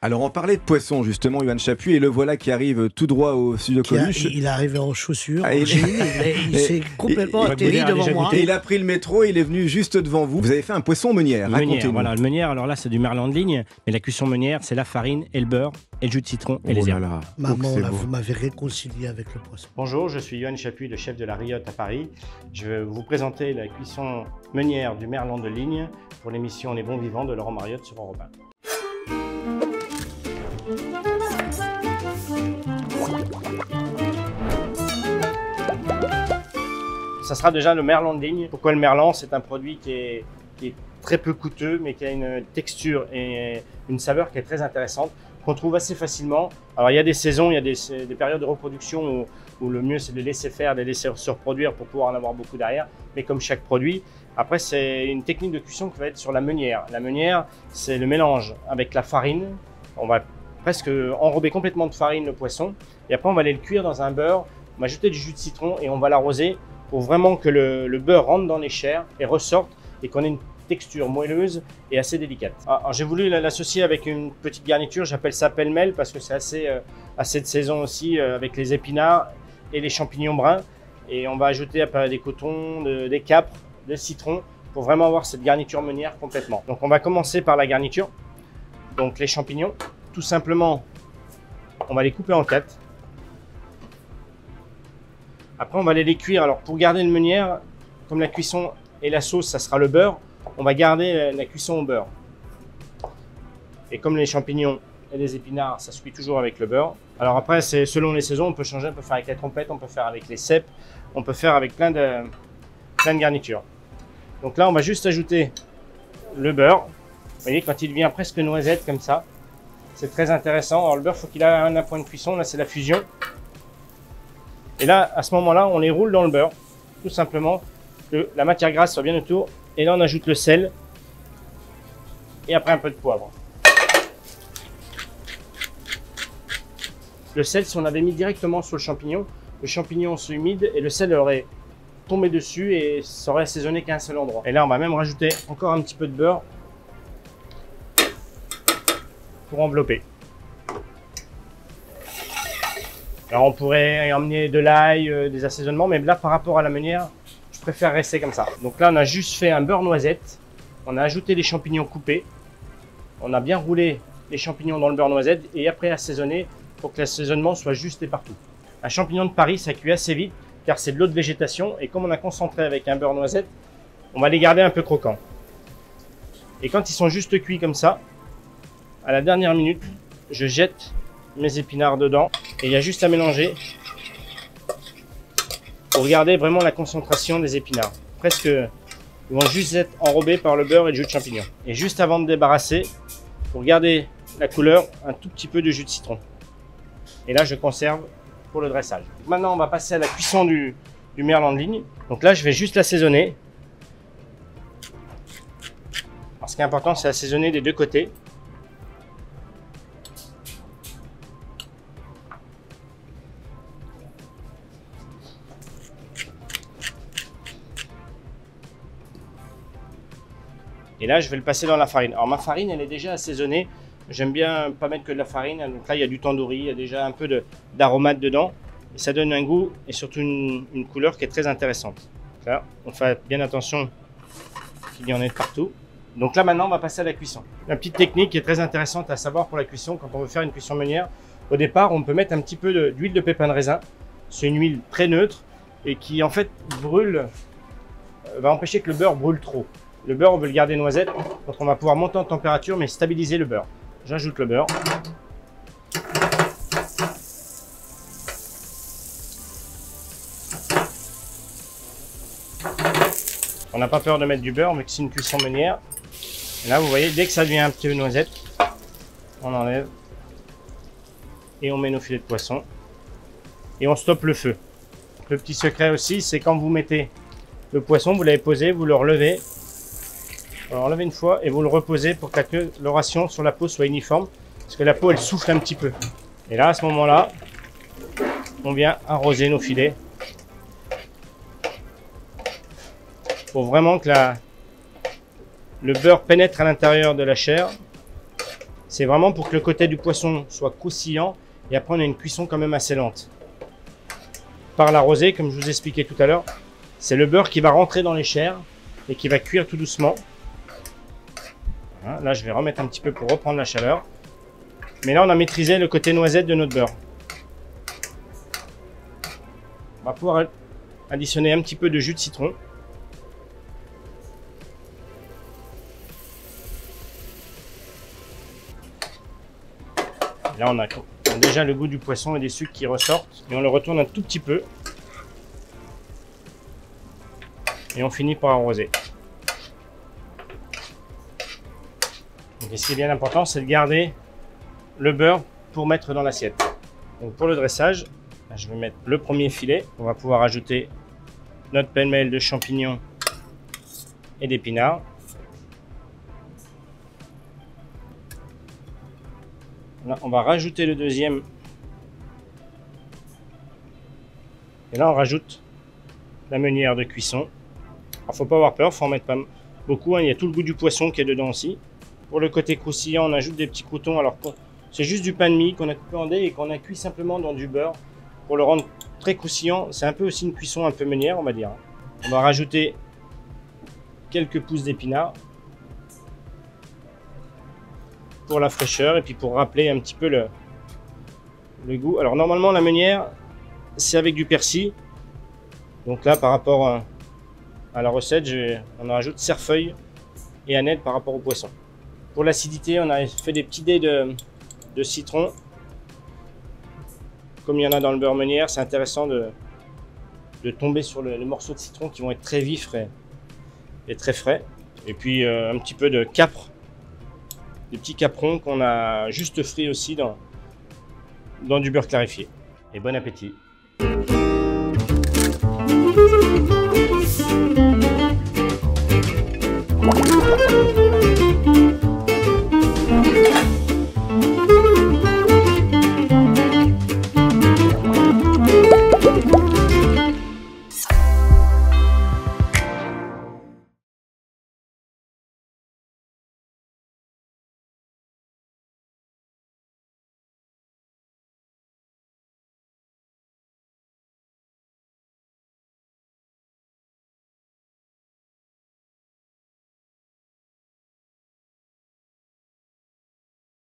Alors on parlait de poisson justement, Yoann Chappuis, et le voilà qui arrive tout droit au studio Coluche. Il est arrivé en chaussures, Ah, en jean, il s'est complètement atterri devant moi. Et il a pris le métro, il est venu juste devant vous. Vous avez fait un poisson meunière, racontez-nous. Voilà, le meunière, alors là c'est du merlan de ligne, mais la cuisson meunière c'est la farine et le beurre et le jus de citron et les herbes. Maman, là, vous m'avez réconcilié avec le poisson. Bonjour, je suis Yoann Chappuis, le chef de la Riotte à Paris. Je vais vous présenter la cuisson meunière du merlan de ligne pour l'émission Les Bons Vivants de Laurent Mariotte sur Europe 1. Ça sera déjà le merlan de ligne. Pourquoi le merlan? C'est un produit qui est très peu coûteux, mais qui a une texture et une saveur qui est très intéressante, qu'on trouve assez facilement. Alors il y a des saisons, il y a des périodes de reproduction où le mieux c'est de les laisser faire, de les laisser se reproduire pour pouvoir en avoir beaucoup derrière, mais comme chaque produit. Après c'est une technique de cuisson qui va être sur la meunière. La meunière, c'est le mélange avec la farine. On va presque enrober complètement de farine le poisson, et après on va aller le cuire dans un beurre, on va ajouter du jus de citron et on va l'arroser pour vraiment que le beurre rentre dans les chairs et ressorte et qu'on ait une texture moelleuse et assez délicate. Alors j'ai voulu l'associer avec une petite garniture, j'appelle ça pêle-mêle parce que c'est assez de saison aussi, avec les épinards et les champignons bruns. Et on va ajouter après des cotons, des capres, des citrons pour vraiment avoir cette garniture meunière complètement. Donc on va commencer par la garniture. Donc les champignons, tout simplement, on va les couper en 4. Après, on va aller les cuire. Alors, pour garder une meunière, comme la cuisson et la sauce, ça sera le beurre, on va garder la cuisson au beurre. Et comme les champignons et les épinards, ça se cuit toujours avec le beurre. Alors après, c'est selon les saisons, on peut changer, on peut faire avec les trompettes, on peut faire avec les cèpes, on peut faire avec plein de garnitures. Donc là, on va juste ajouter le beurre. Vous voyez, quand il devient presque noisette comme ça, c'est très intéressant. Alors le beurre, il faut qu'il ait un point de cuisson. Là, c'est la fusion. Et là, à ce moment-là, on les roule dans le beurre, tout simplement, que la matière grasse soit bien autour. Et là, on ajoute le sel et après un peu de poivre. Le sel, si on l'avait mis directement sur le champignon se humide et le sel aurait tombé dessus et ça aurait assaisonné qu'à un seul endroit. Et là, on va même rajouter encore un petit peu de beurre pour envelopper. Alors on pourrait emmener de l'ail, des assaisonnements, mais là par rapport à la meunière, je préfère rester comme ça. Donc là on a juste fait un beurre noisette, on a ajouté les champignons coupés, on a bien roulé les champignons dans le beurre noisette et après assaisonné pour que l'assaisonnement soit juste et partout. Un champignon de Paris ça cuit assez vite car c'est de l'eau de végétation et comme on a concentré avec un beurre noisette, on va les garder un peu croquants. Et quand ils sont juste cuits comme ça, à la dernière minute, je jette mes épinards dedans et il y a juste à mélanger pour garder vraiment la concentration des épinards. Presque, ils vont juste être enrobés par le beurre et le jus de champignon. Et juste avant de débarrasser, pour garder la couleur, un tout petit peu de jus de citron. Et là, je conserve pour le dressage. Maintenant, on va passer à la cuisson du merlan de ligne. Donc là, je vais juste l'assaisonner. Alors, ce qui est important, c'est assaisonner des deux côtés. Et là, je vais le passer dans la farine. Alors ma farine, elle est déjà assaisonnée. J'aime bien pas mettre que de la farine. Donc là, il y a du tandoori, il y a déjà un peu d'aromate dedans. Et ça donne un goût et surtout une couleur qui est très intéressante. Là, on fait bien attention qu'il y en ait de partout. Donc là, maintenant, on va passer à la cuisson. La petite technique qui est très intéressante à savoir pour la cuisson, quand on veut faire une cuisson meunière, au départ, on peut mettre un petit peu d'huile de pépin de raisin. C'est une huile très neutre et qui, en fait, brûle, va empêcher que le beurre brûle trop. Le beurre, on veut le garder noisette, donc on va pouvoir monter en température, mais stabiliser le beurre. J'ajoute le beurre. On n'a pas peur de mettre du beurre, mais c'est une cuisson meunière. Et là, vous voyez, dès que ça devient un petit peu noisette, on enlève. Et on met nos filets de poisson. Et on stoppe le feu. Le petit secret aussi, c'est quand vous mettez le poisson, vous l'avez posé, vous le relevez. Vous l'enlevez une fois et vous le reposez pour que la coloration sur la peau soit uniforme. Parce que la peau, elle souffle un petit peu. Et là, à ce moment-là, on vient arroser nos filets. Pour vraiment que le beurre pénètre à l'intérieur de la chair C'est vraiment pour que le côté du poisson soit croustillant et après on a une cuisson quand même assez lente. Par la rosée, comme je vous expliquais tout à l'heure, c'est le beurre qui va rentrer dans les chairs et qui va cuire tout doucement. Voilà, là, je vais remettre un petit peu pour reprendre la chaleur. Mais là, on a maîtrisé le côté noisette de notre beurre. On va pouvoir additionner un petit peu de jus de citron. Là, on a déjà le goût du poisson et des sucres qui ressortent. Et on le retourne un tout petit peu. Et on finit par arroser. Donc, ce qui est bien important, c'est de garder le beurre pour mettre dans l'assiette. Donc pour le dressage, je vais mettre le premier filet. On va pouvoir ajouter notre pêle-mêle de champignons et d'épinards. Là, on va rajouter le deuxième. Et là, on rajoute la meunière de cuisson. Alors, faut pas avoir peur, faut en mettre pas beaucoup. Hein. Il y a tout le goût du poisson qui est dedans aussi. Pour le côté croustillant, on ajoute des petits croûtons. Alors, c'est juste du pain de mie qu'on a coupé en dés et qu'on a cuit simplement dans du beurre pour le rendre très croustillant. C'est un peu aussi une cuisson un peu meunière, on va dire. On va rajouter quelques pousses d'épinards pour la fraîcheur et puis pour rappeler un petit peu le goût. Alors normalement la meunière c'est avec du persil. Donc là par rapport à la recette, on rajoute cerfeuil et aneth par rapport au poisson. Pour l'acidité, on a fait des petits dés de citron. Comme il y en a dans le beurre meunière, c'est intéressant de tomber sur les morceaux de citron qui vont être très vifs et très frais. Et puis un petit peu de capre. Des petits caprons qu'on a juste frits aussi dans du beurre clarifié. Et bon appétit! Wow.